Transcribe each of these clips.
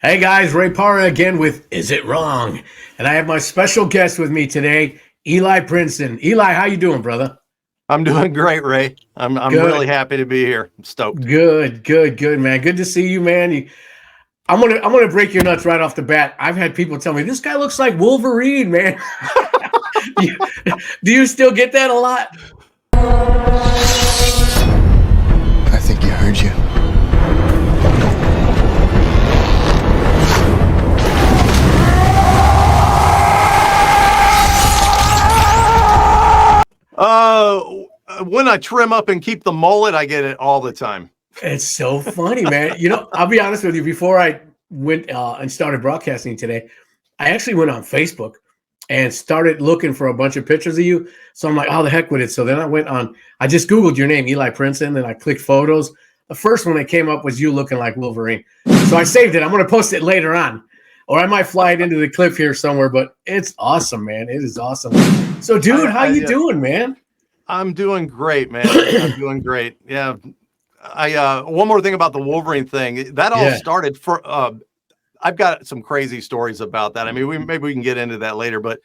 Hey guys, Ray Parra again with Is It Wrong? And I have my special guest with me today, Eli Prinsen. Eli, how you doing, brother? I'm doing great, Ray. I'm really happy to be here. I'm stoked. Good, man. Good to see you, man. I'm gonna break your nuts right off the bat. I've had people tell me this guy looks like Wolverine, man. Do you still get that a lot? I think you heard you. When I trim up and keep the mullet, I get it all the time. It's so funny, man. I'll be honest with you. Before I went and started broadcasting today, I actually went on Facebook and started looking for a bunch of pictures of you. So I'm like, oh, the heck with it. So then I just Googled your name, Eli Prinsen, and I clicked photos. The first one that came up was you looking like Wolverine. So I saved it. I'm going to post it later on. Or I might fly it into the clip here somewhere, but it's awesome, man. It is awesome. So, dude, how you doing, man? I'm doing great, man. I'm doing great. Yeah. One more thing about the Wolverine thing. That all started for I've got some crazy stories about that. I mean, maybe we can get into that later, but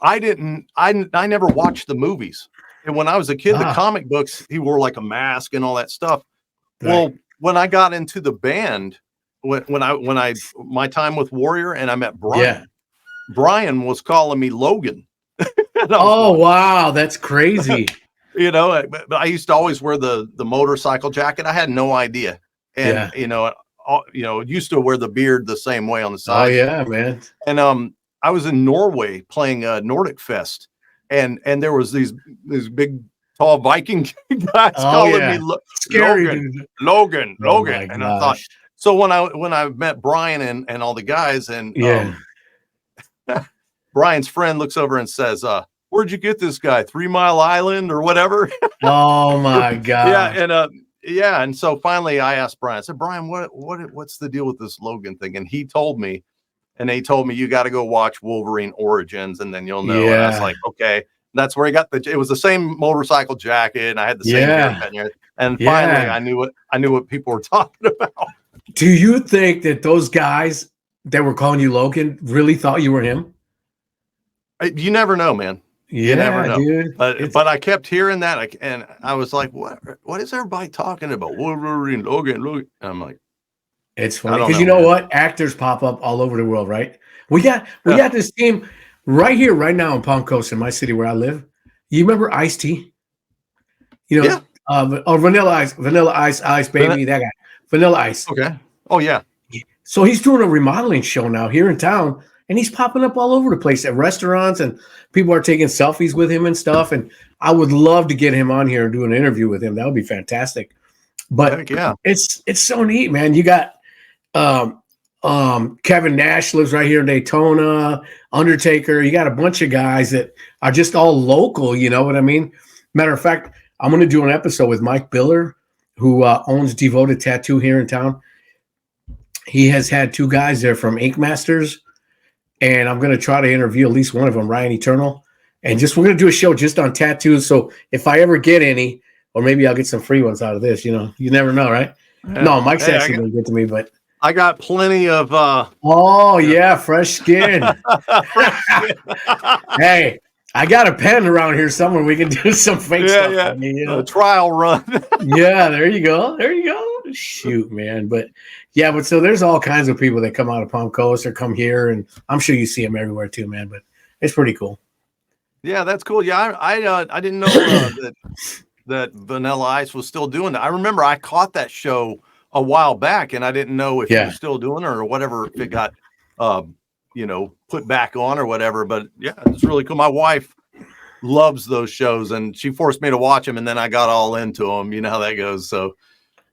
I never watched the movies. And when I was a kid, the comic books, he wore like a mask and all that stuff. Right. Well, when I got into the band, when I my time with Warrior and I met Brian, Brian was calling me Logan. Oh, wow. That's crazy. But I used to always wear the motorcycle jacket. I had no idea. And, used to wear the beard the same way on the side. Oh, yeah, man. And I was in Norway playing Nordic Fest. And there was these big, tall Viking guys calling me Logan. And I thought, so when I met Brian and all the guys and Brian's friend looks over and says, where'd you get this guy? 3 Mile Island or whatever? Oh my God. And so finally I asked Brian, I said, Brian, what's the deal with this Logan thing? And he told me, you got to go watch Wolverine Origins and then you'll know. And I was like, okay. That's where he got it was the same motorcycle jacket and I had the same haircut. And finally I knew what people were talking about. Do you think that those guys that were calling you Logan really thought you were him? You never know, man. You never know. Dude. But I kept hearing that, and I was like, "What is everybody talking about? Wolverine, Logan." And I'm like, it's funny because you know what? Actors pop up all over the world, right? We got this team right here, right now in Palm Coast, in my city where I live. You remember Ice-T? Vanilla Ice, baby, that guy, Vanilla Ice. Okay. Oh yeah. So he's doing a remodeling show now here in town. And he's popping up all over the place at restaurants, and people are taking selfies with him and stuff. And I would love to get him on here and do an interview with him. That would be fantastic. But it's so neat, man. You got Kevin Nash lives right here in Daytona, Undertaker. You got a bunch of guys that are just all local. You know what I mean? Matter of fact, I'm going to do an episode with Mike Biller, who owns Devoted Tattoo here in town. He has had 2 guys there from Ink Masters. And I'm going to try to interview at least one of them, Ryan Eternal. And we're going to do a show just on tattoos. So if I ever get any, or maybe I'll get some free ones out of this, you never know, right? Yeah. No, Mike's actually going to get to me, but I got plenty of. Fresh skin. Hey, I got a pen around here somewhere. We can do some fake stuff. Yeah. A trial run. Yeah, there you go. Shoot, man. But so there's all kinds of people that come out of Palm Coast or come here, and I'm sure you see them everywhere too, man. But it's pretty cool. Yeah, that's cool. Yeah, I didn't know that Vanilla Ice was still doing that. I remember I caught that show a while back, and I didn't know if he was still doing it or whatever, if it got put back on or whatever. But yeah, it's really cool. My wife loves those shows, and she forced me to watch them, and then I got all into them. You know how that goes. So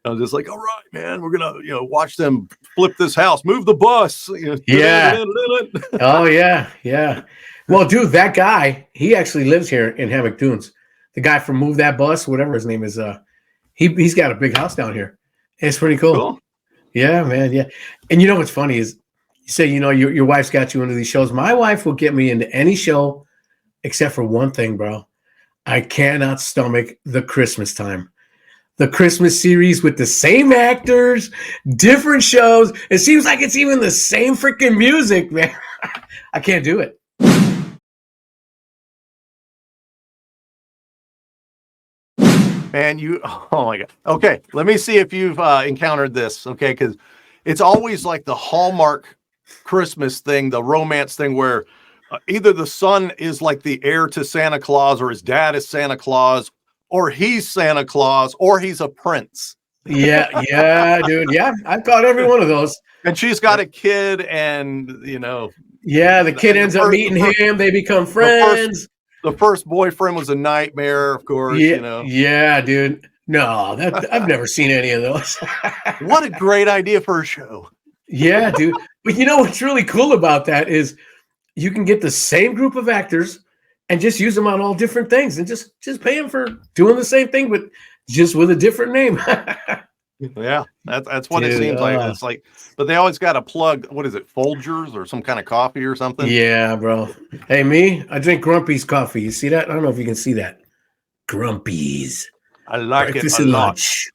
I was just like, all right, man, we're gonna watch them flip this house, move the bus. Oh yeah. Well, dude, that guy, he actually lives here in Hammock Dunes. The guy from Move That Bus, whatever his name is, he's got a big house down here. It's pretty cool. Yeah, man. Yeah. And you know what's funny is you say, your wife's got you into these shows. My wife will get me into any show except for one thing, bro. I cannot stomach the Christmas time. the Christmas series with the same actors, different shows. It seems like it's even the same freaking music, man. I can't do it. Man, oh my God. Okay, let me see if you've encountered this, okay? Because it's always like the Hallmark Christmas thing, the romance thing, where either the son is like the heir to Santa Claus, or his dad is Santa Claus, or he's Santa Claus, or he's a prince. Yeah, dude. Yeah, I've got every one of those. And she's got a kid, and Yeah, the kid ends up meeting him. They become friends. The first boyfriend was a nightmare, of course. Yeah, dude. No, I've never seen any of those. What a great idea for a show. Yeah, dude. But you know what's really cool about that is you can get the same group of actors and just use them on all different things, and just pay them for doing the same thing, but just with a different name. Yeah, that's what it seems like. It's like, but they always got to plug, what is it, Folgers or some kind of coffee or something? Yeah, bro. Hey, I drink Grumpy's coffee. You see that? I don't know if you can see that. Grumpy's. I like Breakfast it a and lot. lunch.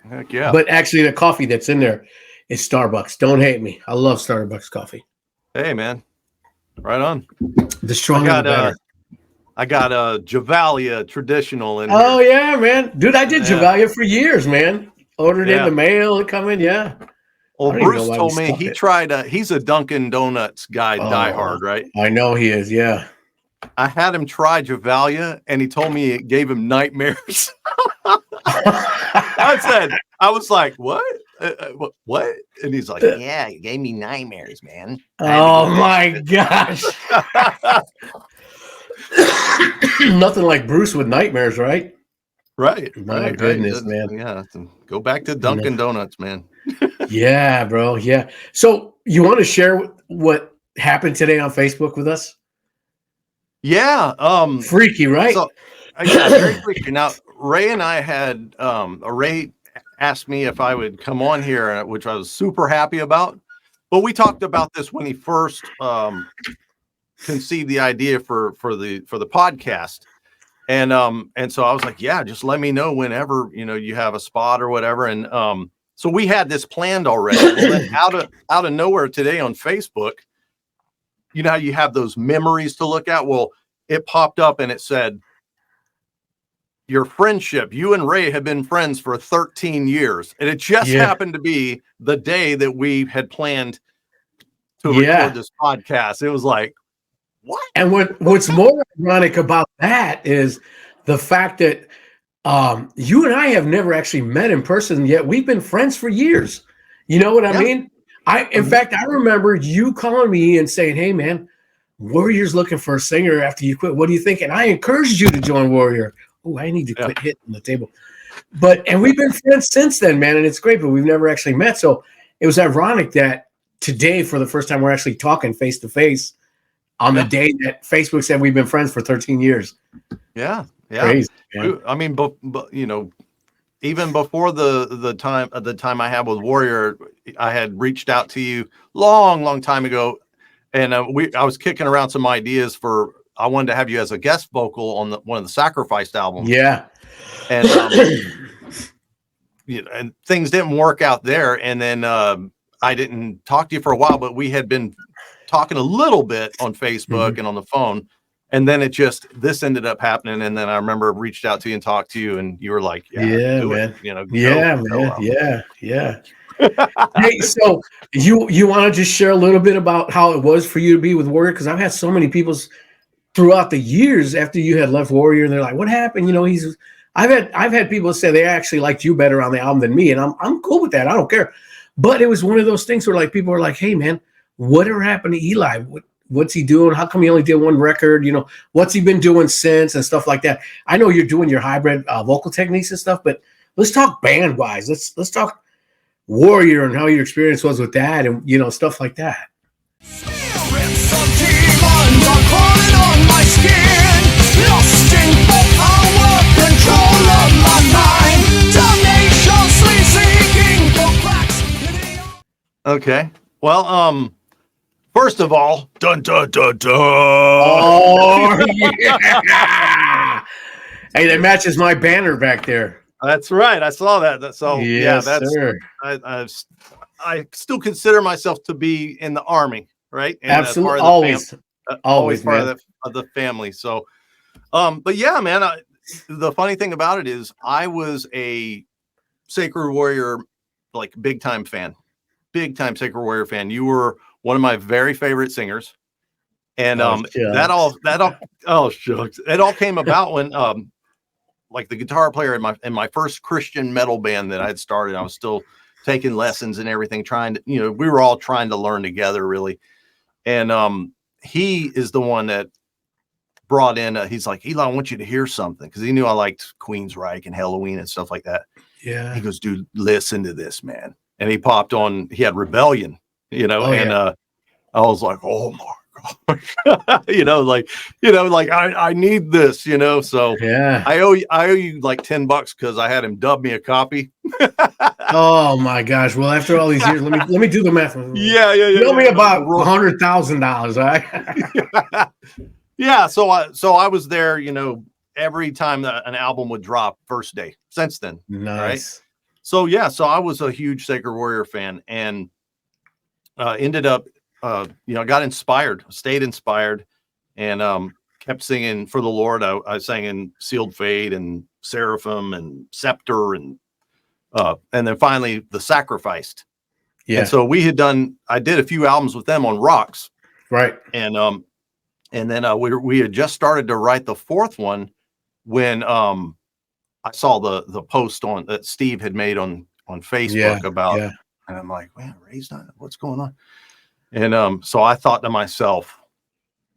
Heck yeah. But actually, the coffee that's in there is Starbucks. Don't hate me. I love Starbucks coffee. Hey, man. Right on. The stronger the better. I got a Javalia traditional in Oh, here. yeah, man. Dude, I did Javalia for years, man. Ordered in the mail and come in, yeah. Well, Bruce told me he tried, he's a Dunkin' Donuts guy, diehard, right? I know he is, yeah. I had him try Javalia, and he told me it gave him nightmares. I was like, what? What? And he's like, yeah, it gave me nightmares, man. Oh, my gosh. Nothing like Bruce with nightmares, right? Right. My goodness, man. Yeah. Go back to Dunkin' Donuts, man. Yeah, bro. Yeah. So you want to share what happened today on Facebook with us? Yeah. Freaky, right? So, yeah, very freaky. Now, Ray and I had, Ray asked me if I would come on here, which I was super happy about. But we talked about this when he first conceived the idea for the podcast. And so I was like, yeah, just let me know whenever, you have a spot or whatever. And so we had this planned already. Well, then out of nowhere today on Facebook, you know how you have those memories to look at? Well, it popped up and it said, your friendship, you and Ray have been friends for 13 years. And it just happened to be the day that we had planned to record this podcast. It was like, what? And what's more ironic about that is the fact that you and I have never actually met in person yet. We've been friends for years. You know what I mean? In fact, I remember you calling me and saying, hey, man, Warrior's looking for a singer after you quit. What do you think? And I encouraged you to join Warrior. Oh, I need to quit hitting the table. And we've been friends since then, man. And it's great, but we've never actually met. So it was ironic that today, for the first time, we're actually talking face to face on the day that Facebook said we've been friends for 13 years. Yeah. Crazy, I mean, but even before the time I had with Warrior, I had reached out to you long time ago, and I was kicking around some ideas for. I wanted to have you as a guest vocal on one of the Sacrificed albums. Yeah, and and things didn't work out there, and then I didn't talk to you for a while, but we had been talking a little bit on Facebook and on the phone. And then this ended up happening. And then I remember reached out to you and talked to you, and you were like, yeah, man. It, Yeah. Hey, so you want to just share a little bit about how it was for you to be with Warrior? Because I've had so many people throughout the years after you had left Warrior, and they're like, what happened? I've had people say they actually liked you better on the album than me. And I'm cool with that. I don't care. But it was one of those things where like people are like, hey man, whatever happened to Eli? What's he doing? How come he only did one record? What's he been doing since and stuff like that? I know you're doing your hybrid vocal techniques and stuff, but let's talk band wise. Let's talk Warrior and how your experience was with that and stuff like that. Okay. Well, first of all, dun dun dun dun. Oh yeah! Hey, that matches my banner back there. That's right. I saw that. So Yes, yeah, that's sir. I still consider myself to be in the Army, right? And Absolutely. part of the Always. always part Man. of the family. So, but yeah, man, the funny thing about it is I was a Sacred Warrior, like big time Sacred Warrior fan. You were one of my very favorite singers. And that all oh shucks. It all came about when like the guitar player in my first Christian metal band that I had started, I was still taking lessons and everything, trying to, we were all trying to learn together really. And he is the one that brought in, he's like, Eli, I want you to hear something, because he knew I liked Queensryche and Halloween and stuff like that. Yeah. He goes, dude, listen to this, man. And he popped on, he had Rebellion, and I was like, oh my gosh, like I need this, so Yeah. I owe you like $10 because I had him dub me a copy. Oh my gosh. Well, after all these years, let me do the math. Yeah. You owe me about $100,000, right? Yeah. So I was there, every time that an album would drop first day since then. Nice. Right? So yeah, so I was a huge Sacred Warrior fan, and ended up, got inspired, stayed inspired, and kept singing for the Lord. I sang in Sealed Fate and Seraphim and Scepter, and then finally the Sacrificed. Yeah. And so I did a few albums with them on Rocks. Right. And then we had just started to write the fourth one when I saw the post that Steve had made on Facebook about, and I'm like, man, Ray's not, what's going on? And so I thought to myself,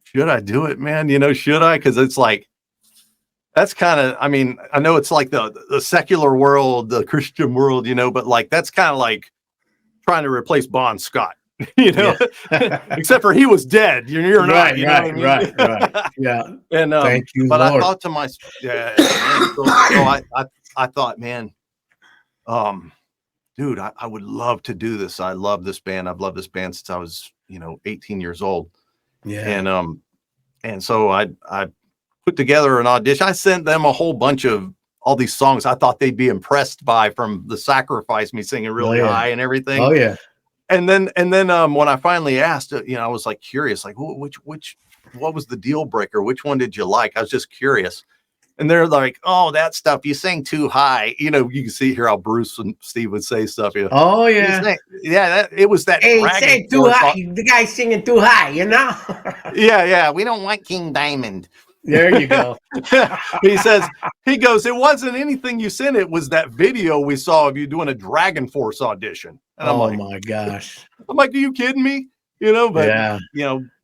should I do it, man? Should I? Because it's like, that's kind of, I mean, I know it's like the secular world, the Christian world, but like, that's kind of like trying to replace Bon Scott, except for he was dead. You're not, right. Yeah. And thank you, but Lord. I thought to myself, I thought, man, dude, I would love to do this. I love this band. I've loved this band since I was, 18 years old. Yeah. And so I put together an audition. I sent them a whole bunch of all these songs I thought they'd be impressed by from the Sacrifice, me singing really high and everything. Oh yeah. And then when I finally asked, I was like curious, like what was the deal breaker? Which one did you like? I was just curious. And they're like, oh, that stuff, you sing too high. You can see here how Bruce and Steve would say stuff. Oh yeah. It was that. Hey, say too high. The guy's singing too high, Yeah. We don't want King Diamond. There you go. he goes, it wasn't anything you sent. It was that video we saw of you doing a Dragon Force audition. And I'm like, my gosh. I'm like, are you kidding me? But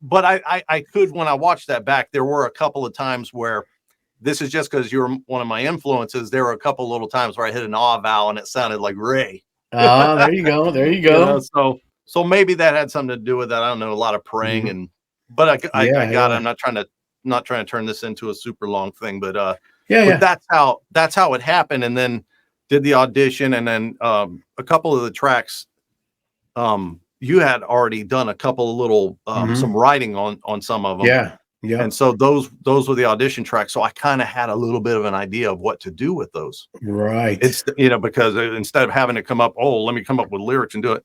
but I could, when I watched that back, there were a couple of times where, this is just because you're one of my influences, there were a couple little times where I hit an awe vowel and it sounded like Ray. Oh, there you go. There you go. So maybe that had something to do with that. I don't know, a lot of praying but I got it. I'm not trying to turn this into a super long thing, but but that's how it happened. And then did the audition, and then a couple of the tracks, you had already done a couple of little some writing on some of them. Yeah. And so those were the audition tracks. So I kind of had a little bit of an idea of what to do with those. Right. It's because instead of having to come up, let me come up with lyrics and do it.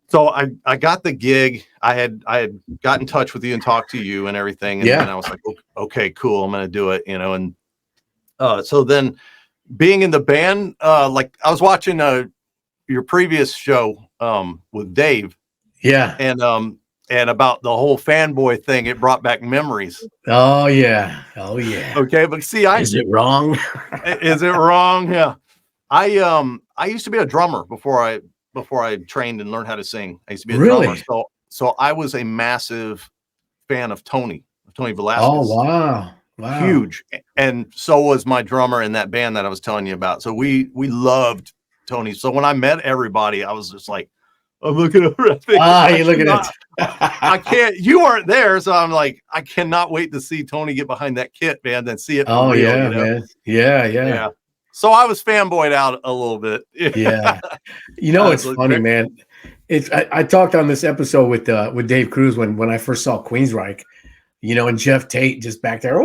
So I got the gig. I had got in touch with you and talked to you and everything. And then I was like, okay, cool. I'm going to do it, and so then being in the band, like I was watching your previous show with Dave. Yeah. And about the whole fanboy thing, it brought back memories. Oh yeah. Oh yeah. Okay, but see, is it wrong? Is it wrong? Yeah. I used to be a drummer before I trained and learned how to sing. I used to be a drummer. So I was a massive fan of Tony Velasquez. Oh wow. Huge. And so was my drummer in that band that I was telling you about. So we loved Tony. So when I met everybody, I was just like, I'm looking over. You're looking at. I can't. You weren't there, so I'm like, I cannot wait to see Tony get behind that kit, man, and see it. Oh real, man. Yeah. So I was fanboyed out a little bit. Yeah. It's funny, man. I talked on this episode with Dave Cruz when I first saw Queensryche, and Jeff Tate just back there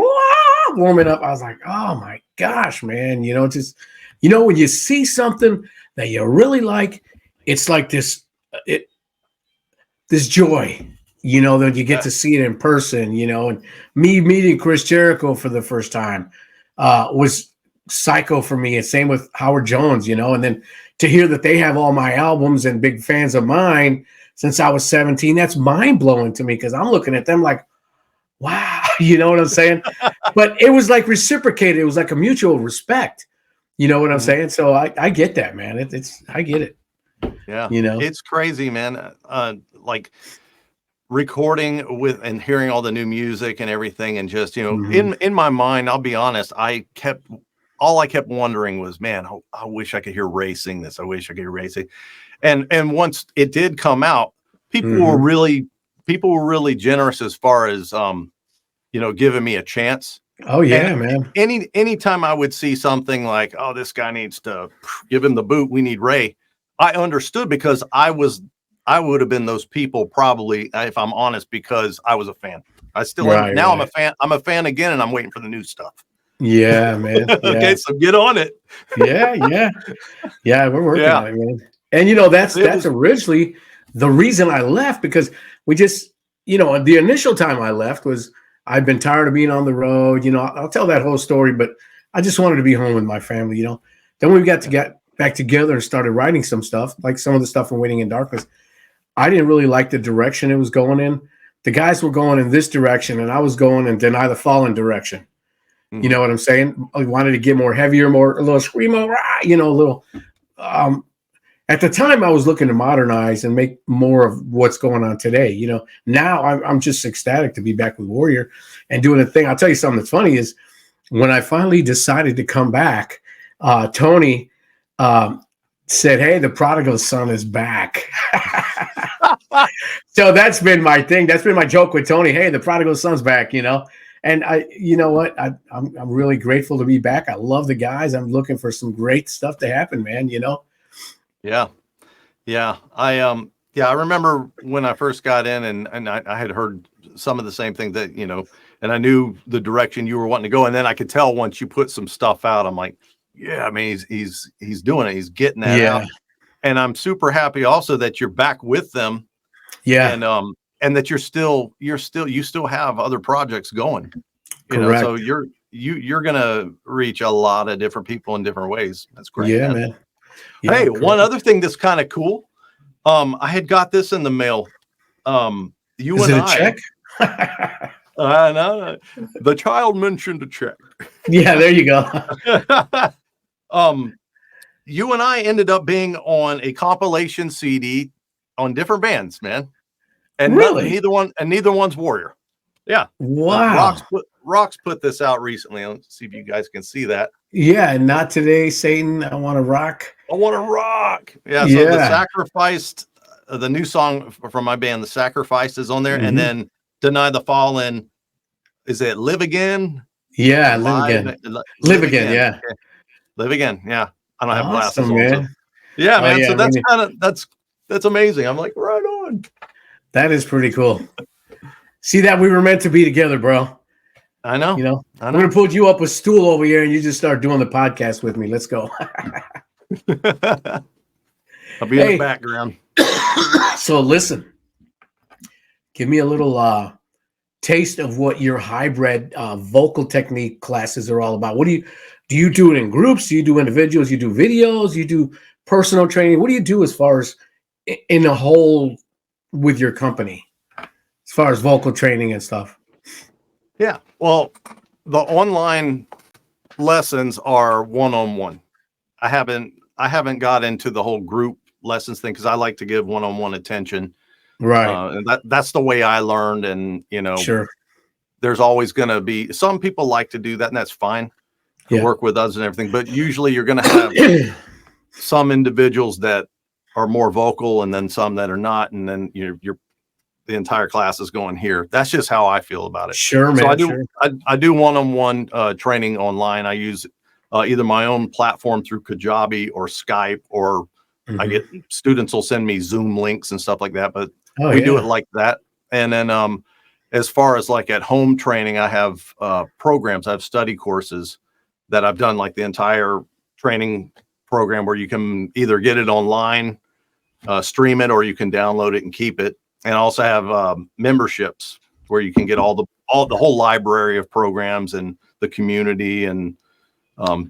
warming up. I was like, oh my gosh, man, just You know, when you see something that you really like, it's like this joy, you know, that you get to see it in person, you know. And me meeting Chris Jericho for the first time was psycho for me. And same with Howard Jones, you know. And then to hear that they have all my albums and big fans of mine since I was 17, that's mind-blowing to me, because I'm looking at them like, wow, you know what I'm saying? But it was like reciprocated. It was like a mutual respect. You know what I'm saying? So I get that, man. I get it. Yeah. You know, it's crazy, man. Like recording with and hearing all the new music and everything. And just, you know, in my mind, I'll be honest, all I kept wondering was, man, I wish I could hear Ray sing this. I wish I could hear Ray sing. And once it did come out, people were really generous as far as, you know, giving me a chance. Oh yeah, and man. Anytime I would see something like, oh, this guy needs to give him the boot, we need Ray, I understood, because I would have been those people probably, if I'm honest, because I was a fan. I still am. Now right. I'm a fan again, and I'm waiting for the new stuff. Yeah, man. Yeah. Okay, so get on it. Yeah, we're working on it, man. And you know, that's originally the reason I left, because we just, you know, the initial time I left was I've been tired of being on the road. You know, I'll tell that whole story, but I just wanted to be home with my family, you know. Then we got to get back together and started writing some stuff, like some of the stuff from Waiting in Darkness. I didn't really like the direction it was going in. The guys were going in this direction, and I was going in Deny the Fallen direction. You know what I'm saying? I wanted to get more heavier, a little screamo, you know, a little. At the time, I was looking to modernize and make more of what's going on today. You know, now I'm just ecstatic to be back with Warrior and doing a thing. I'll tell you something that's funny is when I finally decided to come back, Tony said, "Hey, the prodigal son is back." So that's been my thing. That's been my joke with Tony. Hey, the prodigal son's back, you know. And you know what? I'm really grateful to be back. I love the guys. I'm looking for some great stuff to happen, man. You know. Yeah. I remember when I first got in, and I had heard some of the same thing that, you know, and I knew the direction you were wanting to go. And then I could tell once you put some stuff out, I'm like, yeah, I mean, he's doing it. He's getting that out. And I'm super happy also that you're back with them. Yeah. And that you still have other projects going. You know, so you're gonna reach a lot of different people in different ways. That's great. Yeah, man. Yeah, hey, one other thing that's kind of cool. I had got this in the mail. Is it a check? No, the child mentioned a check. Yeah, there you go. You and I ended up being on a compilation CD on different bands, man. And really, neither one's Warrior. Yeah. Wow. Rox put this out recently. Let's see if you guys can see that. Yeah, Not Today, Satan. I Want to Rock. I Want to Rock. Yeah. So The Sacrificed, the new song from my band, The Sacrificed, is on there, and then Deny the Fallen. Is it Live Again? Yeah, Live Again. Live Again. Yeah. Okay. Live Again. Yeah. I don't have awesome, glasses on. Man. So. Yeah, man. Yeah, so that's amazing. I'm like, right on. That is pretty cool. See that we were meant to be together, bro. I know. You know, I'm gonna put you up a stool over here, and you just start doing the podcast with me. Let's go. I'll be in the background. So listen, give me a little taste of what your hybrid vocal technique classes are all about. What do you do it in groups? Do you do individuals? You do videos? You do personal training? What do you do as far as in a whole with your company, as far as vocal training and stuff? Yeah. Well, the online lessons are one-on-one. I haven't got into the whole group lessons thing because I like to give one-on-one attention. Right. And that's the way I learned. And, you know, sure, there's always going to be some people like to do that, and that's fine to work with us and everything. But usually you're going to have some individuals that are more vocal and then some that are not. And then you're the entire class is going here. That's just how I feel about it. Sure, man. So I do one-on-one training online. I use either my own platform through Kajabi or Skype, or I get students will send me Zoom links and stuff like that. But we do it like that. And then as far as like at home training, I have programs. I have study courses that I've done like the entire training program where you can either get it online, stream it, or you can download it and keep it. And I also have memberships where you can get the whole library of programs and the community and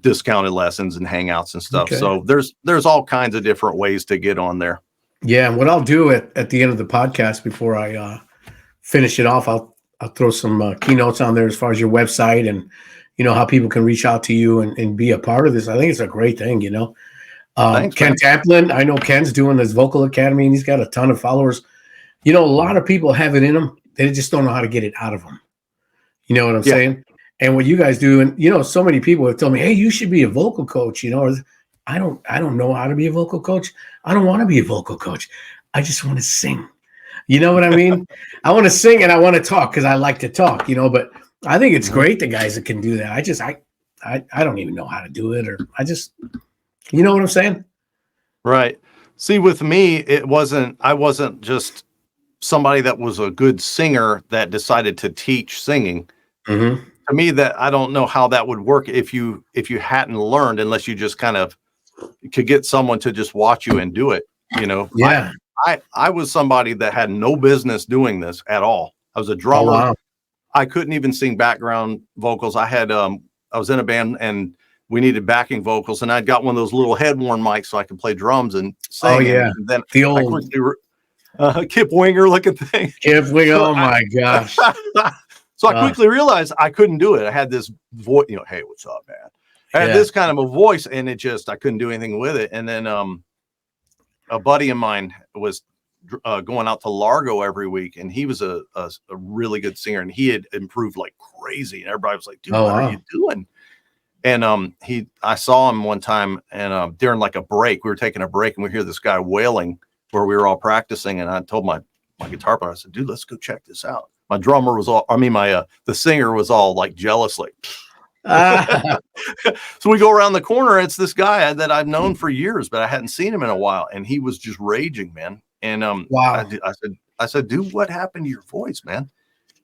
discounted lessons and hangouts and stuff. Okay. So there's all kinds of different ways to get on there. Yeah, and what I'll do at the end of the podcast before I finish it off, I'll throw some keynotes on there as far as your website and how people can reach out to you and be a part of this. I think it's a great thing. Thanks, Ken Tamplin, I know Ken's doing his vocal academy, and he's got a ton of followers. A lot of people have it in them. They just don't know how to get it out of them. You know what I'm saying? And what you guys do, and so many people have told me, hey, you should be a vocal coach. Or I don't know how to be a vocal coach. I don't want to be a vocal coach. I just want to sing. You know what I mean? I want to sing and I want to talk because I like to talk. But I think it's great the guys that can do that. I don't even know how to do it, or I just, you know what I'm saying? Right. See, with me, I wasn't just somebody that was a good singer that decided to teach singing. Mm-hmm. To me, that I don't know how that would work if you hadn't learned, unless you just kind of could get someone to just watch you and do it. Yeah. I was somebody that had no business doing this at all. I was a drummer. Oh, wow. I couldn't even sing background vocals. I was in a band and we needed backing vocals, and I'd got one of those little head-worn mics so I could play drums and sing. Oh yeah. And then the old Kip Winger looking thing. Kip Winger. Oh my gosh. So I quickly realized I couldn't do it. I had this voice, hey, what's up, man? I had this kind of a voice, and I couldn't do anything with it. And then a buddy of mine was going out to Largo every week, and he was a really good singer, and he had improved like crazy. And everybody was like, dude, what are you doing? And I saw him one time, and during like a break, we were taking a break, and we hear this guy wailing where we were all practicing. And I told my guitar player, I said, dude, let's go check this out. My drummer was the singer was all like jealous, like, so we go around the corner. It's this guy that I've known for years, but I hadn't seen him in a while. And he was just raging, man. And wow. I said, dude, what happened to your voice, man?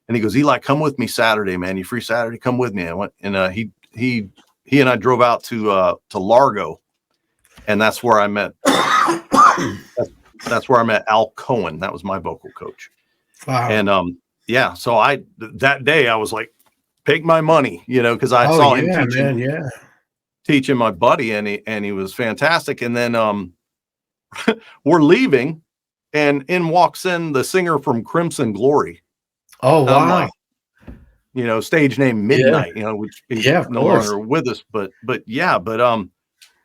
And he goes, Eli, come with me Saturday, man. You free Saturday? Come with me. I went, and he and I drove out to Largo, and that's where I met. That's where I met Al Cohen. That was my vocal coach. Wow. And so that day I was like, take my money, because I saw him teaching my buddy, and he was fantastic. And then we're leaving, and in walks in the singer from Crimson Glory. Oh wow. Stage name Midnight, which is no longer with us, but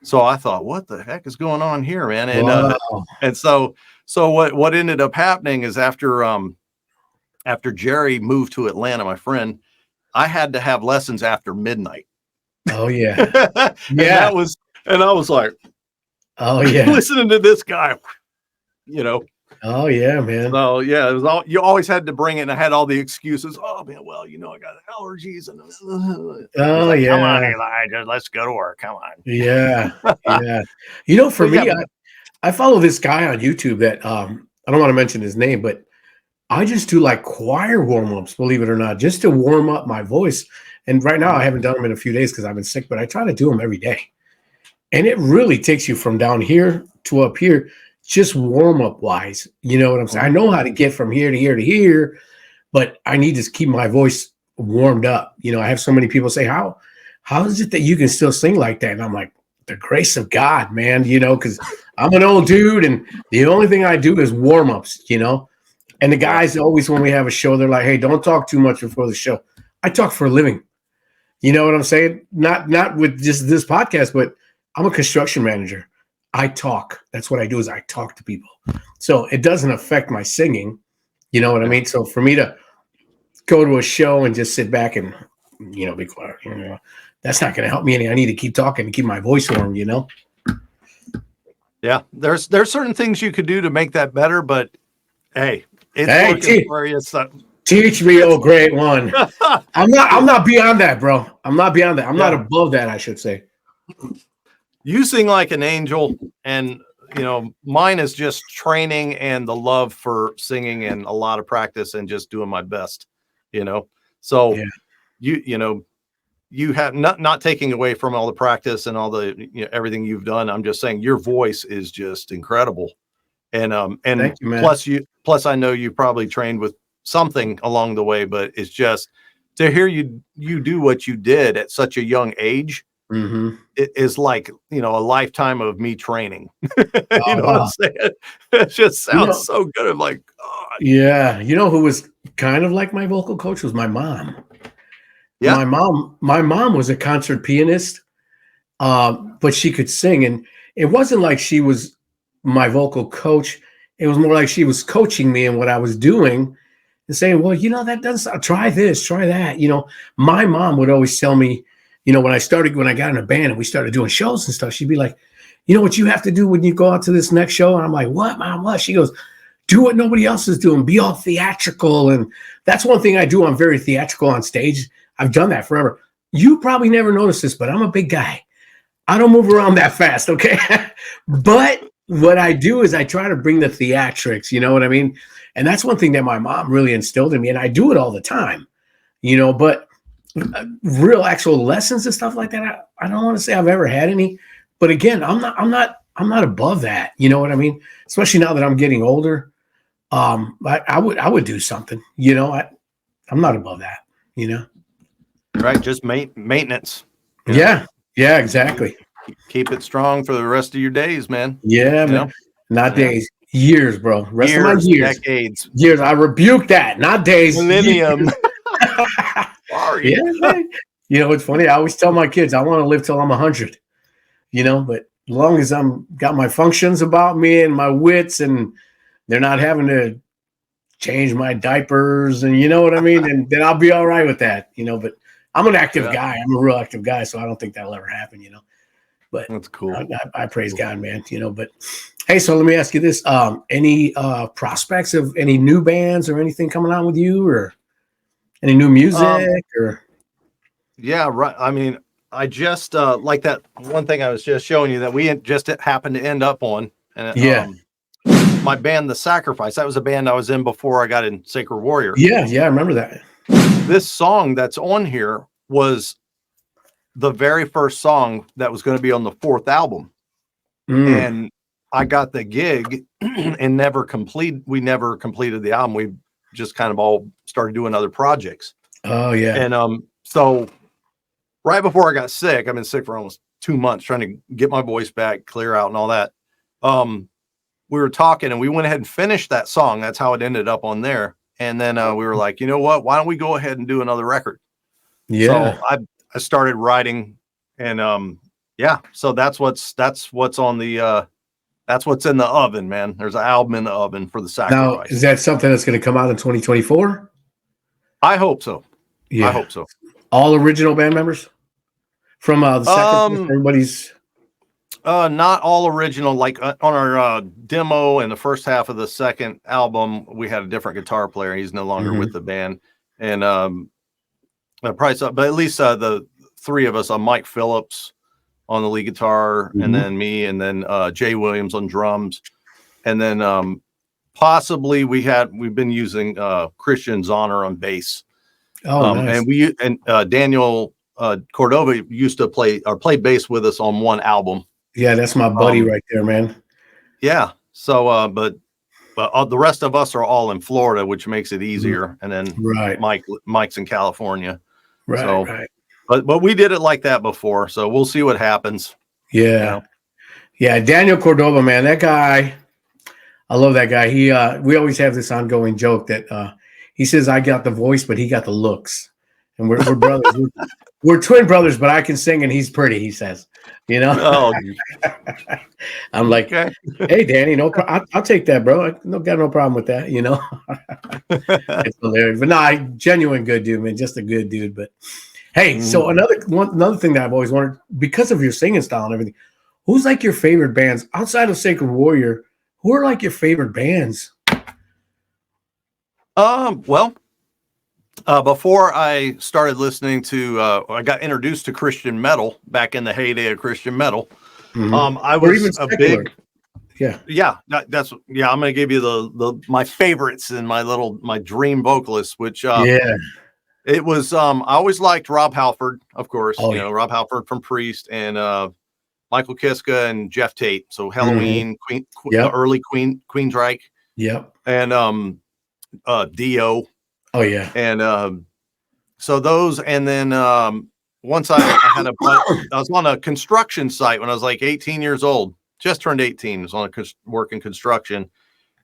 so I thought, what the heck is going on here, man? And wow. And so what ended up happening is after Jerry moved to Atlanta, my friend, I had to have lessons after midnight. Oh yeah. Yeah. And I was like, oh yeah, listening to this guy, Oh yeah, man. So yeah, it was you always had to bring it, and I had all the excuses. Oh man, well, I got allergies, and oh yeah, come on, Elijah, let's go to work. Come on. Yeah, yeah. For me, I follow this guy on YouTube that I don't want to mention his name, but I just do like choir warm-ups, believe it or not, just to warm up my voice. And right now, I haven't done them in a few days because I've been sick, but I try to do them every day. And it really takes you from down here to up here, just warm up wise. You know what I'm saying? I know how to get from here to here to here, but I need to keep my voice warmed up. I have so many people say, how is it that you can still sing like that? And I'm like, the grace of God, man, because I'm an old dude, and the only thing I do is warm ups, And the guys always, when we have a show, they're like, hey, don't talk too much before the show. I talk for a living. You know what I'm saying? Not with just this podcast, but I'm a construction manager. I talk. That's what I do, is I talk to people. So it doesn't affect my singing. You know what I mean? So for me to go to a show and just sit back and, be quiet, that's not going to help me any. I need to keep talking to keep my voice warm, Yeah. There's certain things you could do to make that better, but hey, it's working for you. So. Teach me, oh great one. I'm not beyond that, bro. I'm not beyond that. I'm not above that, I should say. You sing like an angel, and mine is just training and the love for singing and a lot of practice and just doing my best. So you you have not taking away from all the practice and all the, everything you've done. I'm just saying your voice is just incredible. And Thank you, man. plus I know you probably trained with something along the way, but it's just to hear you do what you did at such a young age. Mm-hmm. It is like, a lifetime of me training. You know what I'm saying? It just sounds so good. I'm like, God. Yeah. Who was kind of like my vocal coach was my mom. Yeah. My mom was a concert pianist, but she could sing. And it wasn't like she was my vocal coach. It was more like she was coaching me in what I was doing and saying, well, that doesn't, try this, try that. My mom would always tell me, when I got in a band and we started doing shows and stuff, she'd be like, what you have to do when you go out to this next show? And I'm like, what, Mom, what? She goes, do what nobody else is doing. Be all theatrical. And that's one thing I do. I'm very theatrical on stage. I've done that forever. You probably never noticed this, but I'm a big guy. I don't move around that fast, okay? But what I do is I try to bring the theatrics, you know what I mean? And that's one thing that my mom really instilled in me, and I do it all the time, but real actual lessons and stuff like that, I don't want to say I've ever had any. But again, I'm not above that, you know what I mean? Especially now that I'm getting older. I would do something, I'm not above that, Right, just maintenance. Yeah, exactly. Keep it strong for the rest of your days, man. Yeah, man. Not days, years, bro. Rest of my years, decades, years. I rebuke that. Not days, millennium. Sorry. Yeah, man. It's funny. I always tell my kids I want to live till I'm 100. But as long as I'm got my functions about me and my wits, and they're not having to change my diapers, and you know what I mean, and then I'll be all right with that. But I'm an active guy. I'm a real active guy, so I don't think that'll ever happen. But that's cool. I praise God, man. But hey, so let me ask you this: any prospects of any new bands or anything coming on with you, or any new music, or? Yeah, right. I mean, I just like that one thing I was just showing you that we just happened to end up on. And, my band, The Sacrifice. That was a band I was in before I got in Sacred Warrior. Yeah, I remember that. This song that's on here was the very first song that was going to be on the 4th album. And I got the gig and we never completed the album. We just kind of all started doing other projects. Oh yeah. And so right before I got sick, I've been sick for almost 2 months trying to get my voice back, clear out and all that. We were talking and we went ahead and finished that song. That's how it ended up on there. And then we were like, you know what? Why don't we go ahead and do another record? Yeah. So I started writing, and so that's what's on the that's what's in the oven, man. There's an album in the oven for The Sacrifice. Now, is that something that's going to come out in 2024? I hope so. Yeah, I hope so. All original band members from The Sacrifice. Everybody's. Not all original. Like on our demo and the first half of the second album, we had a different guitar player. He's no longer with the band, and but at least the 3 of us, Mike Phillips on the lead guitar, and then me, and then Jay Williams on drums, and then possibly we've been using Christian Zahner on bass. Oh, nice. And Daniel Cordova used to play bass with us on one album. Yeah, that's my buddy right there, man. Yeah. So, but the rest of us are all in Florida, which makes it easier. And then Mike's in California. Right. So, right. But we did it like that before, so we'll see what happens. Yeah. Yeah. Daniel Cordova, man, that guy. I love that guy. We always have this ongoing joke that he says I got the voice, but he got the looks, and we're brothers. We're twin brothers, but I can sing and he's pretty. He says, Oh, I'm like, okay. Hey, Danny, I'll take that, bro. I got no problem with that. It's hilarious. But no, genuine good dude, man. Just a good dude. But hey, so another thing that I've always wondered, because of your singing style and everything, who's like your favorite bands outside of Sacred Warrior? Who are like your favorite bands? Before I started listening to, I got introduced to Christian metal back in the heyday of Christian metal. I was a big, I'm going to give you my favorites and my dream vocalist, which, It was I always liked Rob Halford, of course. Oh, You know, Rob Halford from Priest, and Michael Kiska and Jeff Tate. So Halloween, the early Queensryche. Yep. And Dio. Oh yeah. And so those, and then once I had I was on a construction site when I was like 18 years old, just turned 18. I was on working construction,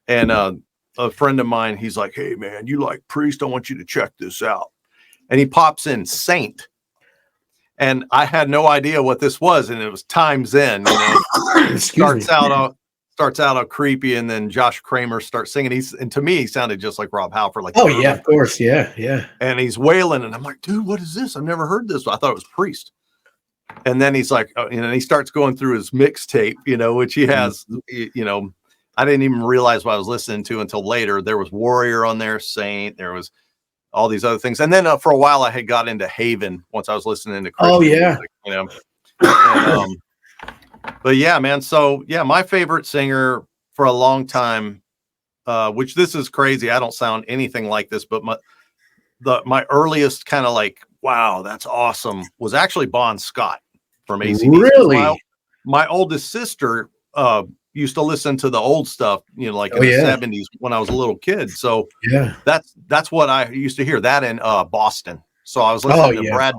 and a friend of mine, he's like, "Hey man, you like Priest? I want you to check this out." And he pops in Saint, and I had no idea what this was, and it was Times In. You know, starts out all creepy, and then Josh Kramer starts singing. And to me, he sounded just like Rob Halford. Like, oh yeah, of course, yeah. And he's wailing, and I'm like, dude, what is this? I've never heard this. I thought it was Priest. And then he's like, and he starts going through his mixtape, you know, which he has, you know, I didn't even realize what I was listening to until later. There was Warrior on there, Saint, there was all these other things. And then for a while I had got into Haven once I was listening to Christian music, you know. And, but yeah, man. So yeah, my favorite singer for a long time, which this is crazy. I don't sound anything like this, but my earliest kind of like, wow, that's awesome, was actually Bon Scott from AC/DC. Really? My oldest sister used to listen to the old stuff, you know, like in the 70s when I was a little kid. So yeah, that's what I used to hear, that in Boston. So I was listening to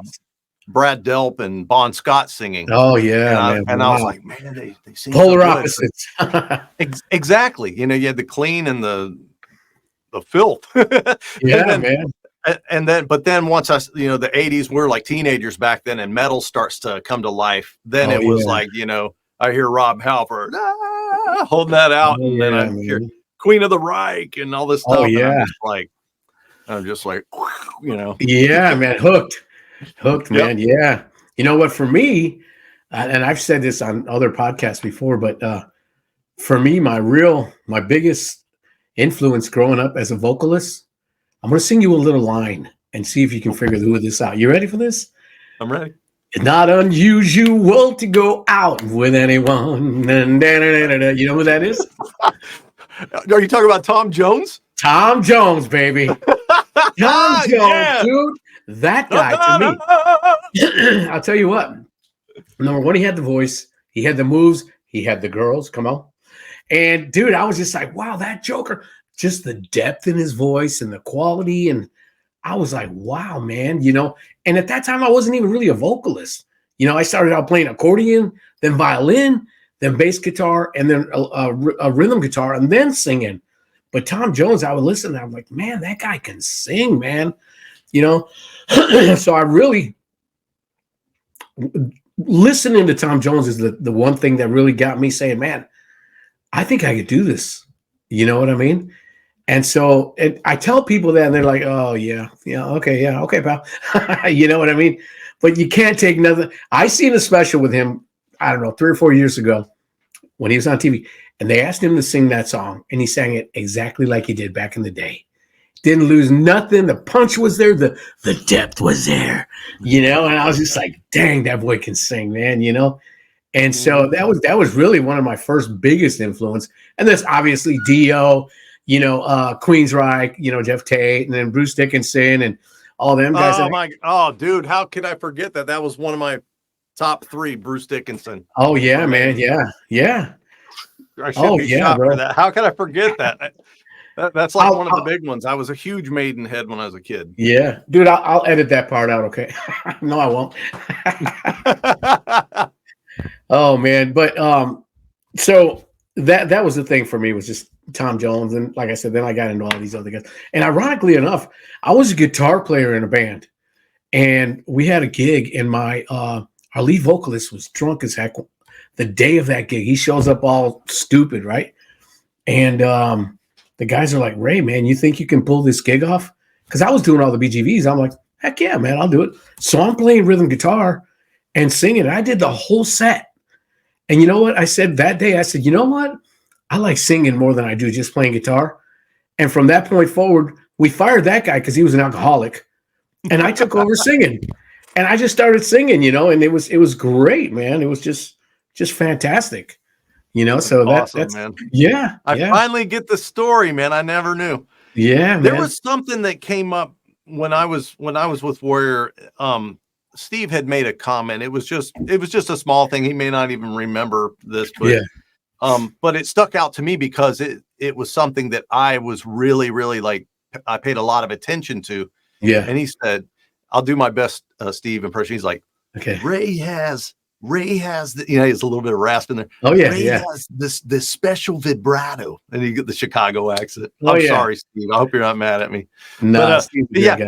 Brad Delp and Bon Scott singing. Oh yeah, and I was like, man, they sing polar so opposites. Exactly. You know, you had the clean and the filth. Yeah, man. But then once you know, the 80s, we're like teenagers back then, and metal starts to come to life. Then it was like, you know, I hear Rob Halford holding that out, and then I hear Queen of the Reich and all this stuff. Oh yeah, and I'm just like, you know. Yeah, man, hooked, man. Yeah, you know what? For me, and I've said this on other podcasts before, but for me, my biggest influence growing up as a vocalist, I'm going to sing you a little line and see if you can figure this out. You ready for this? I'm ready. It's not unusual to go out with anyone. You know who that is? Are you talking about Tom Jones? Tom Jones, baby. Tom Jones, dude. That guy to me. I'll tell you what. Number one, he had the voice. He had the moves. He had the girls. Come on. And, dude, I was just like, wow, that Joker. Just the depth in his voice and the quality. And I was like, wow, man, you know. And at that time, I wasn't even really a vocalist. You know, I started out playing accordion, then violin, then bass guitar, and then a rhythm guitar, and then singing. But Tom Jones, I would listen, and I'm like, man, that guy can sing, man. You know, so I really, listening to Tom Jones is the one thing that really got me saying, man, I think I could do this. You know what I mean? And so I tell people that, and they're like, oh, okay, pal. You know what I mean? But you can't take nothing. I seen a special with him, I don't know, 3 or 4 years ago when he was on TV, and they asked him to sing that song, and he sang it exactly like he did back in the day. Didn't lose nothing. The punch was there. The depth was there, you know? And I was just like, dang, that boy can sing, man, you know? And so that was really one of my first biggest influence. And there's obviously Dio, you know, Queensryche, you know, Jeff Tate, and then Bruce Dickinson and all them guys. Oh, dude, how could I forget that? That was one of my top 3, Bruce Dickinson. Oh yeah, man, yeah. I should be shot for that. How could I forget that? That's like one of the big ones. I was a huge Maidenhead when I was a kid. Yeah, dude, I'll edit that part out. Okay, no, I won't. Oh man, but so that was the thing for me, was just Tom Jones, and like I said, then I got into all these other guys. And ironically enough, I was a guitar player in a band, and we had a gig, and my our lead vocalist was drunk as heck. The day of that gig, he shows up all stupid, right? And the guys are like, Ray, man, you think you can pull this gig off? Because I was doing all the BGVs. I'm like, heck yeah, man, I'll do it. So I'm playing rhythm guitar and singing. I did the whole set. And you know what? I said that day, I said, you know what? I like singing more than I do just playing guitar. And from that point forward, we fired that guy because he was an alcoholic. And I took over singing. And I just started singing, you know, and it was great, man. It was just fantastic. You know, so that's man. Yeah. I finally get the story, man. I never knew. Yeah, there was something that came up when I was with Warrior, Steve had made a comment. It was just a small thing. He may not even remember this, but it stuck out to me because it was something that I was really, really like, I paid a lot of attention to. Yeah. And he said, I'll do my best, Steve impression. He's like, okay. Ray has the, he has a little bit of rasp in there. Oh yeah. Ray has this special vibrato, and he get the Chicago accent. Oh, I'm sorry, Steve. I hope you're not mad at me. No,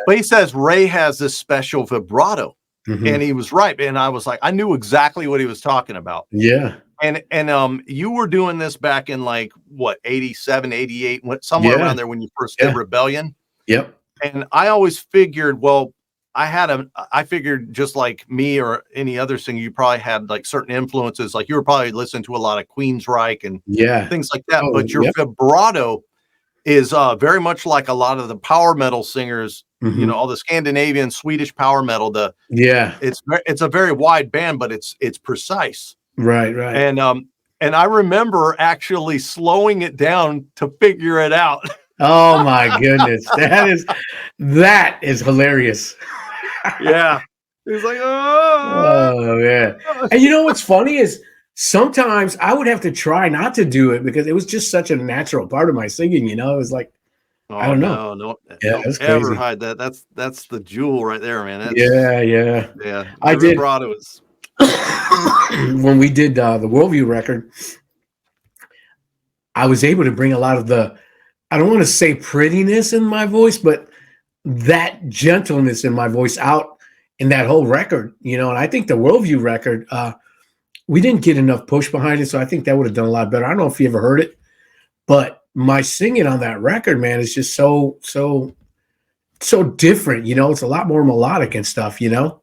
but he says Ray has this special vibrato, and he was right. And I was like, I knew exactly what he was talking about. Yeah. And you were doing this back in like what, 87, 88, somewhere around there when you first did Rebellion. Yep. And I always figured, well, I figured just like me or any other singer, you probably had like certain influences. Like you were probably listening to a lot of Queensryche and things like that. But your vibrato is very much like a lot of the power metal singers, you know, all the Scandinavian, Swedish power metal. It's a very wide band, but it's precise. Right. And I remember actually slowing it down to figure it out. Oh my goodness. That is hilarious. Yeah. He's like, oh yeah. And you know what's funny is sometimes I would have to try not to do it because it was just such a natural part of my singing, you know. It was like, I don't know. No, don't ever hide that. That's the jewel right there, man. Yeah. I did. Was... when we did the Worldview record, I was able to bring a lot of the, I don't want to say prettiness in my voice, but that gentleness in my voice out in that whole record, you know. And I think the Worldview record, we didn't get enough push behind it, so I think that would have done a lot better. I don't know if you ever heard it, but my singing on that record, man, is just so different, you know. It's a lot more melodic and stuff, you know.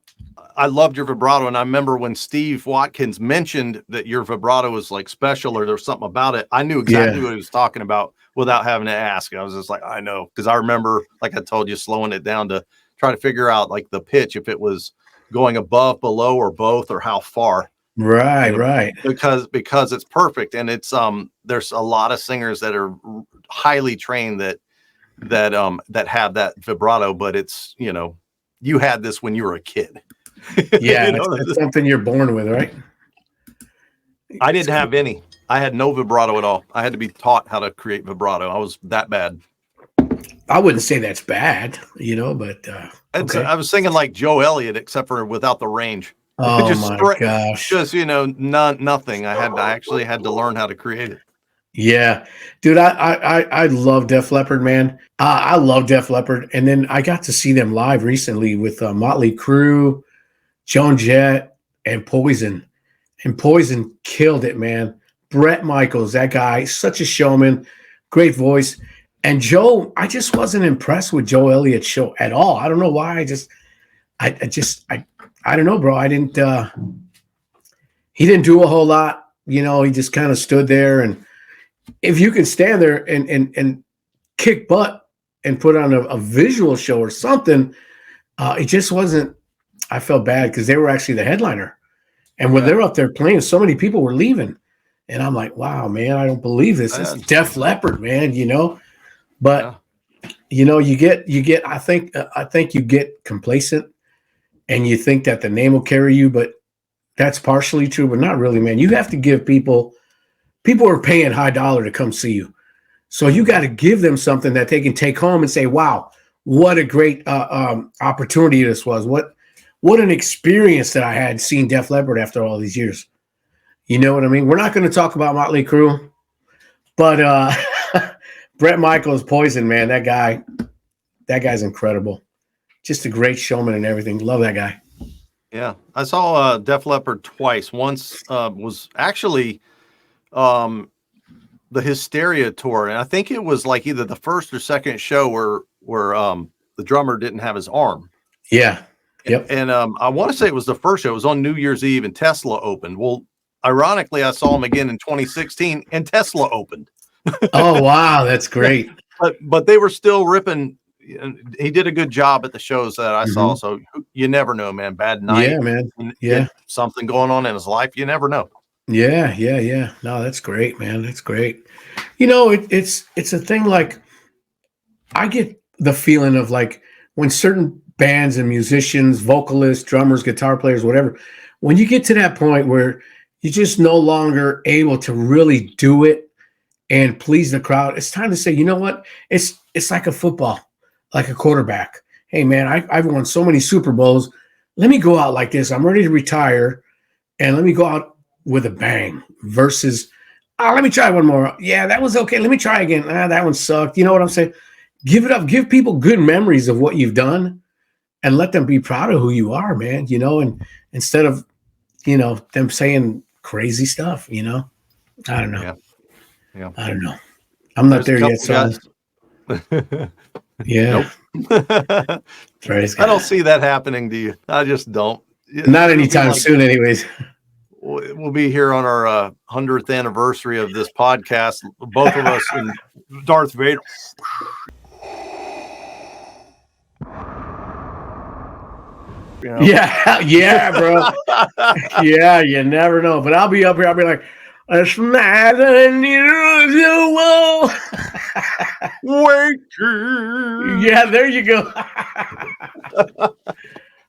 I loved your vibrato, and I remember when Steve Watkins mentioned that your vibrato was like special or there's something about it, I knew exactly what he was talking about without having to ask. I was just like, I know, because I remember, like I told you, slowing it down to try to figure out like the pitch, if it was going above, below, or both, or how far. Right. Because it's perfect, and it's there's a lot of singers that are highly trained that have that vibrato, but it's, you know, you had this when you were a kid. Yeah, you know, it's something you're born with, right? I didn't have any. I had no vibrato at all. I had to be taught how to create vibrato. I was that bad. I wouldn't say that's bad, you know, but I was singing like Joe Elliott, except for without the range. Oh my gosh! Just, you know, nothing. I actually had to learn how to create it. Yeah, dude, I love Def Leppard, man. I love Def Leppard, and then I got to see them live recently with Motley Crue, Joan Jett, and Poison. And Poison killed it, man. Bret Michaels, that guy, such a showman, great voice. And Joe, I just wasn't impressed with Joe Elliott's show at all. I don't know why. I don't know, bro. He didn't do a whole lot. You know, he just kind of stood there. And if you can stand there and kick butt and put on a visual show or something, it just wasn't. I felt bad because they were actually the headliner. And when they're up there playing, so many people were leaving. And I'm like, wow, man, I don't believe this. It's Def Leppard, man, you know. But you know, you get I think you get complacent and you think that the name will carry you, but that's partially true, but not really, man. You have to give people are paying high dollar to come see you. So you got to give them something that they can take home and say, wow, what a great opportunity this was. What an experience that I had seeing Def Leppard after all these years. You know what I mean? We're not going to talk about Motley Crue, but Bret Michaels, Poison, man, that guy's incredible. Just a great showman and everything. Love that guy. Yeah, I saw Def Leppard twice. Once was actually the Hysteria tour, and I think it was like either the first or second show where the drummer didn't have his arm. Yeah. Yep. And I want to say it was the first show. It was on New Year's Eve, and Tesla opened. Well, ironically, I saw him again in 2016, and Tesla opened. Oh wow, that's great. But they were still ripping. He did a good job at the shows that I saw. So you never know, man. Bad night. Yeah, man. Yeah, something going on in his life. You never know. Yeah. No, that's great, man. That's great. You know, it's a thing. Like, I get the feeling of like when certain bands and musicians, vocalists, drummers, guitar players, whatever, when you get to that point where you're just no longer able to really do it and please the crowd, it's time to say, you know what? It's like a football, like a quarterback. Hey, man, I've won so many Super Bowls. Let me go out like this. I'm ready to retire, and let me go out with a bang versus, let me try one more. Yeah, that was okay. Let me try again. That one sucked. You know what I'm saying? Give it up. Give people good memories of what you've done and let them be proud of who you are, man, you know, and instead of, you know, them saying crazy stuff, you know. I don't know. Yeah. I don't know. I'm not there yet, so yeah. Nope. I don't see that happening to you. I just don't. Not anytime soon, anyways. We'll be here on our 100th anniversary of this podcast, both of us and Darth Vader. You know? Yeah, bro. Yeah, you never know. But I'll be up here. I'll be like, it's not unusual. Waiting. Yeah, there you go.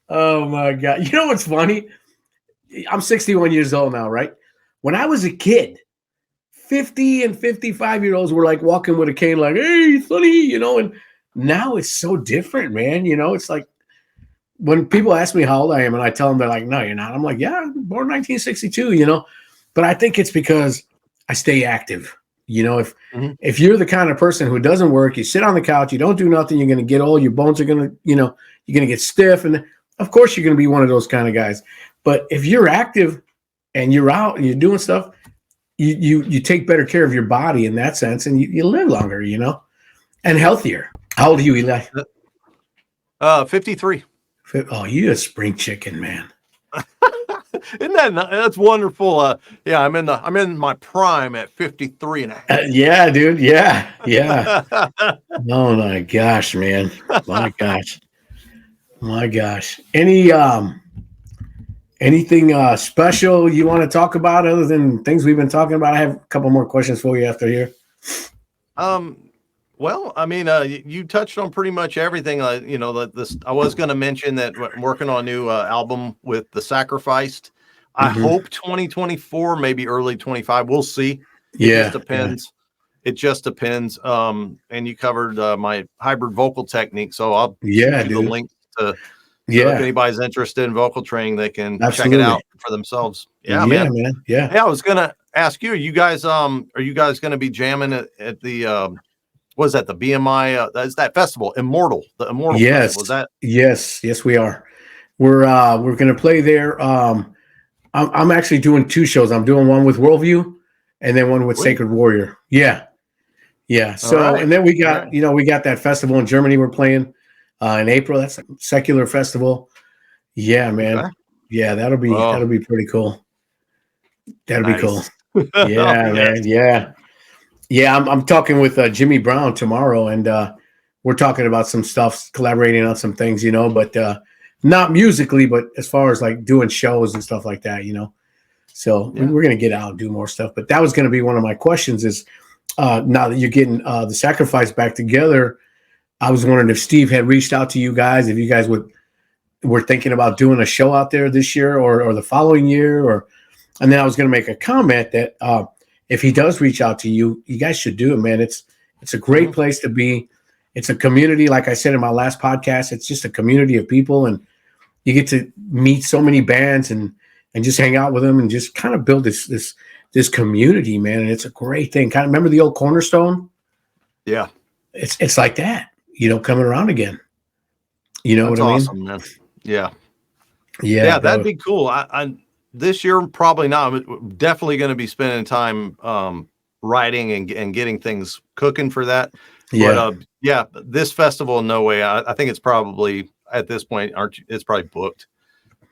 Oh my God. You know what's funny? I'm 61 years old now, right? When I was a kid, 50 and 55-year-olds were like walking with a cane, like, hey, funny, you know, and now it's so different, man. You know, it's like when people ask me how old I am and I tell them, they're like, no, you're not. I'm like, yeah, I'm born 1962, you know, but I think it's because I stay active. You know, if you're the kind of person who doesn't work, you sit on the couch, you don't do nothing, you're going to get old, your bones are going to, you know, you're going to get stiff. And of course you're going to be one of those kind of guys. But if you're active and you're out and you're doing stuff, you take better care of your body in that sense, and you live longer, you know, and healthier. How old are you, Eli? 53. Oh, you a spring chicken, man. Isn't that's wonderful? Yeah, I'm in my prime at 53 and a half. Yeah, dude. Yeah. Oh my gosh, man. My gosh. Anything special you want to talk about other than things we've been talking about? I have a couple more questions for you after here. Well, I mean, you touched on pretty much everything. You know, this I was going to mention that I'm working on a new album with The Sacrificed. I hope 2024, maybe early 25. We'll see. It just depends. It just depends. And you covered my hybrid vocal technique, so I'll give you the link to. So if anybody's interested in vocal training, they can check it out for themselves. Yeah, man. Yeah. I was gonna ask you, are you guys gonna be jamming at the what is that, the BMI is that festival, the Immortal Festival? Is that yes, we are. We're gonna play there. I'm actually doing two shows. I'm doing one with Worldview and then one with Sacred Warrior. Yeah. So and then we got we got that festival in Germany we're playing. In April, that's a secular festival. Yeah, man. Okay. Yeah, that'll be pretty cool. That'll be cool. Yeah, man. Yeah. I'm talking with Jimmy Brown tomorrow, and we're talking about some stuff, collaborating on some things, you know, but not musically, but as far as like doing shows and stuff like that, you know. So we're gonna get out and do more stuff. But that was gonna be one of my questions: is now that you're getting the Sacrifice back together. I was wondering if Steve had reached out to you guys, if you guys were thinking about doing a show out there this year or the following year, and then I was going to make a comment that if he does reach out to you, you guys should do it, man. It's a great place to be. It's a community, like I said in my last podcast. It's just a community of people, and you get to meet so many bands and just hang out with them and just kind of build this community, man. And it's a great thing. Kind of remember the old Cornerstone? Yeah, it's like that. You know, coming around again. You know what I mean? Awesome, man. Yeah, that'd be cool. I this year probably not. I'm definitely going to be spending time writing and getting things cooking for that. But this festival, no way. I think it's probably at this point it's probably booked.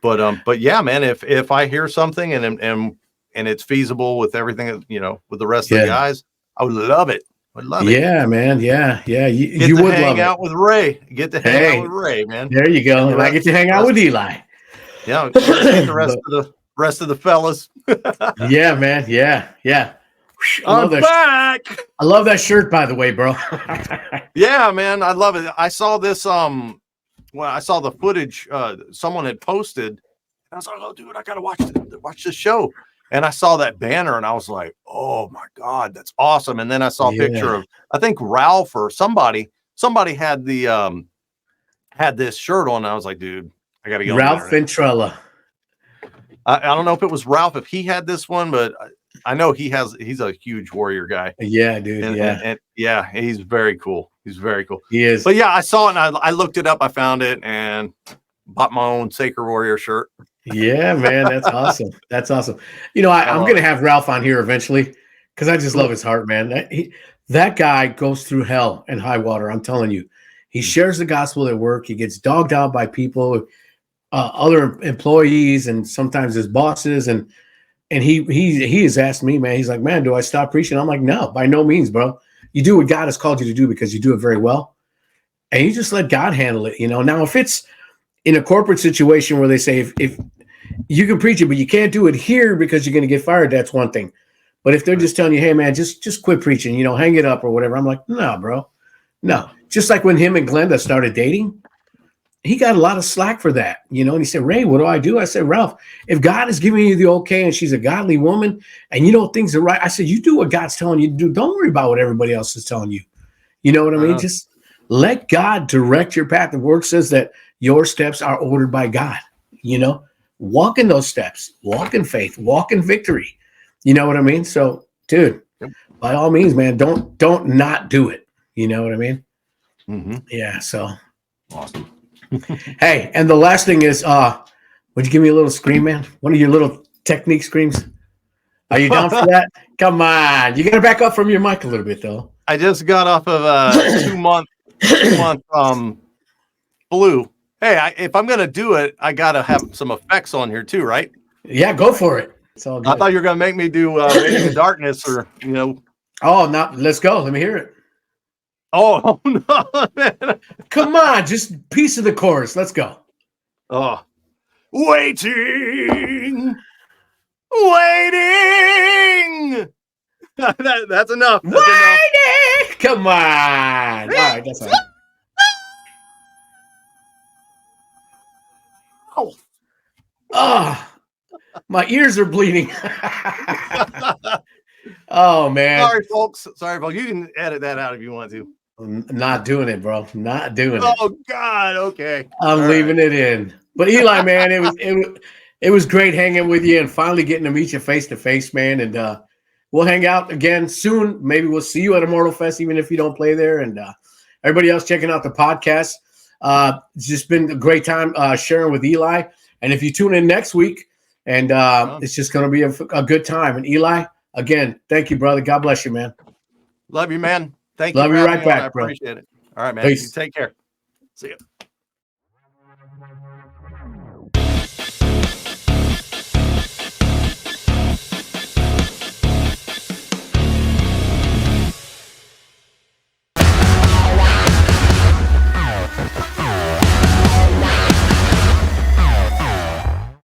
But yeah, man, if I hear something and it's feasible with everything, you know, with the rest of the guys, I would love it. I love it. Yeah, man. Yeah. You would hang out with Ray. Get to hang out with Ray, man. There you go. And I get to hang out with Eli. Yeah. the rest of the fellas. Yeah, man. Yeah. I'm back. I love that shirt, by the way, bro. Yeah, man. I love it. I saw this when I saw the footage someone had posted, I was like, "Oh, dude, I gotta watch this show." And I saw that banner, and I was like, "Oh my god, that's awesome!" And then I saw a picture of, I think Ralph or somebody had the had this shirt on. And I was like, "Dude, I gotta get Ralph Ventrella. I don't know if it was Ralph, if he had this one, but I know he's a huge Warrior guy. Yeah, dude. And yeah, he's very cool. He's very cool. He is. But yeah, I saw it and I looked it up. I found it and bought my own Sacred Warrior shirt. Yeah, man. That's awesome. That's awesome. You know, I'm going to have Ralph on here eventually because I just love his heart, man. That guy goes through hell and high water. I'm telling you. He shares the gospel at work. He gets dogged out by people, other employees, and sometimes his bosses. And he has asked me, man, he's like, "Man, do I stop preaching?" I'm like, "No, by no means, bro. You do what God has called you to do because you do it very well. And you just let God handle it, you know." Now, if it's in a corporate situation where they say, if you can preach it, but you can't do it here because you're going to get fired, that's one thing. But if they're just telling you, "Hey, man, just quit preaching, you know, hang it up or whatever," I'm like, "No, bro, no." Just like when him and Glenda started dating, he got a lot of slack for that, you know. And he said, "Ray, what do I do?" I said, "Ralph, if God is giving you the okay and she's a godly woman and you know things are right," I said, "you do what God's telling you to do. Don't worry about what everybody else is telling you." You know what I mean? Just let God direct your path. The word says that your steps are ordered by God. You know, walk in those steps, walk in faith, walk in victory. You know what I mean? So, dude, by all means, man, don't not do it. You know what I mean? Mm-hmm. Yeah. So awesome. Hey, and the last thing is, would you give me a little scream, man? One of your little technique screams. Are you down for that? Come on. You got to back up from your mic a little bit, though. I just got off of a 2 month flu. Hey, if I'm going to do it, I got to have some effects on here too, right? Yeah, go for it. It's all good. I thought you were going to make me do Waiting in Darkness or, you know. Oh, no, let's go. Let me hear it. Oh, no, man. Come on, just piece of the chorus. Let's go. Oh, waiting. That's enough. Waiting. Enough. Come on. All right, that's all right. Oh, my ears are bleeding. Oh, man. Sorry, folks. You can edit that out if you want to. I'm not doing it, bro. Not doing it. Oh, God. Okay. I'm leaving it in. But Eli, man, it was great hanging with you and finally getting to meet you face to face, man. And we'll hang out again soon. Maybe we'll see you at Immortal Fest, even if you don't play there. And everybody else checking out the podcast. It's just been a great time sharing with Eli. And if you tune in next week, and it's just going to be a good time. And Eli, again, thank you, brother. God bless you, man. Love you, man. Thank you. Love you right back, I appreciate it. All right, man. Peace. You take care. See ya.